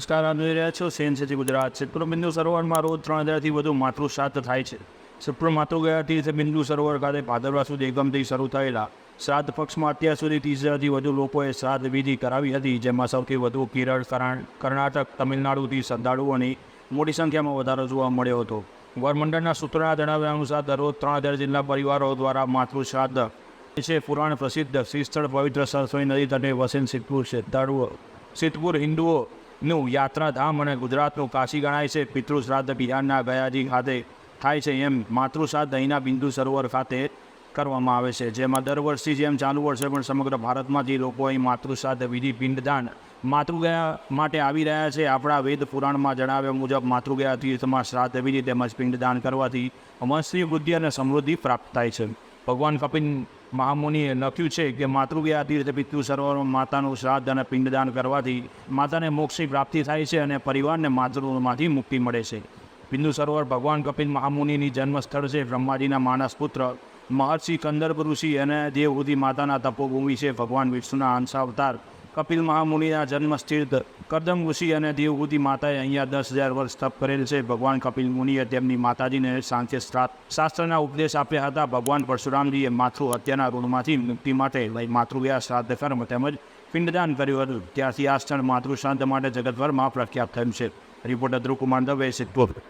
નમસ્કાર, આપ જોઈ રહ્યા છો સેન્સથી ગુજરાત. સિદ્ધપુર બિંદુ સરોવરમાં રોજ 3000થી વધુ માતૃશ્રાદ્ધ થાય છે. સિદ્ધપુર માતૃગયાથી બિંદુ સરોવર ખાતે ભાદરવા સુદ એકમથી શરૂ થયેલા શ્રાદ્ધ પક્ષમાં અત્યાર સુધી 30,000થી વધુ લોકોએ શ્રાદ્ધ વિધિ કરાવી હતી, જેમાં સૌથી વધુ કેરળ, કર્ણાટક, તમિલનાડુથી શ્રદ્ધાળુઓની મોટી સંખ્યામાં વધારો જોવા મળ્યો હતો. ગવર્મેન્ટના સૂત્રોના જણાવ્યા અનુસાર દરરોજ 3000 જેટલા પરિવારો દ્વારા માતૃશ્રાદ્ધ છે. પુરાણ પ્રસિદ્ધ શ્રી સ્થળ પવિત્ર સરસ્વતી નદી તટે વસેલ સિદ્ધપુર શ્રદ્ધાળુઓ સિદ્ધપુર હિન્દુઓનું યાત્રાધામ અને ગુજરાતનું કાશી ગણાય છે. પિતૃશ્રાદ્ધ બિહારના ગયાજી ખાતે થાય છે, એમ માતૃશ્રાદ્ધ અહીંના બિંદુ સરોવર ખાતે કરવામાં આવે છે, જેમાં દર વર્ષથી જેમ ચાલુ વર્ષે પણ સમગ્ર ભારતમાંથી લોકો અહીં માતૃશ્રાદ્ધ વિધિ પિંડદાન માતૃગયા માટે આવી રહ્યા છે. આપણા વેદ પુરાણમાં જણાવ્યા મુજબ માતૃગયા તીર્થમાં શ્રાદ્ધ વિધિ તેમજ પિંડદાન કરવાથી વંશની વૃદ્ધિ અને સમૃદ્ધિ પ્રાપ્ત થાય છે. ભગવાન કપિલ મહામુનિએ લખ્યું છે કે માતૃગયા તીર્થ પિતૃ સરોવરમાં માતાનું શ્રાદ્ધ અને પિંડદાન કરવાથી માતાને મોક્ષની પ્રાપ્તિ થાય છે અને પરિવારને માતૃમાંથી મુક્તિ મળે છે. બિંદુ સરોવર ભગવાન કપિલ મહામુનિની જન્મસ્થળ છે. બ્રહ્માજીના માનસ પુત્ર મહર્ષિ કંદર્પ ઋષિ અને દેવહૂતિ માતાના તપોભૂમિ છે. ભગવાન વિષ્ણુના અંશાવતાર કપિલ મહામુનિના જન્મસ્થિત કરદમ ઋષિ અને દેવહૂતિ માતાએ અહીંયા 10,000 વર્ષ તપ કરેલ છે. ભગવાન કપિલ મુનિએ તેમની માતાજીને સાંખ્ય શાસ્ત્રના ઉપદેશ આપ્યા હતા. ભગવાન પરશુરામજીએ માતૃ હત્યાના ઋણમાંથી મુક્તિ માટે માતૃગયા શ્રાદ્ધ કર્મ તેમજ પિંડદાન કર્યું હતું. ત્યારથી આ સ્થળ માતૃશ્રાદ્ધ માટે જગતભરમાં પ્રખ્યાત થયું છે. રિપોર્ટર ધ્રુવ કુમાર દવે, સિદ્ધપુર.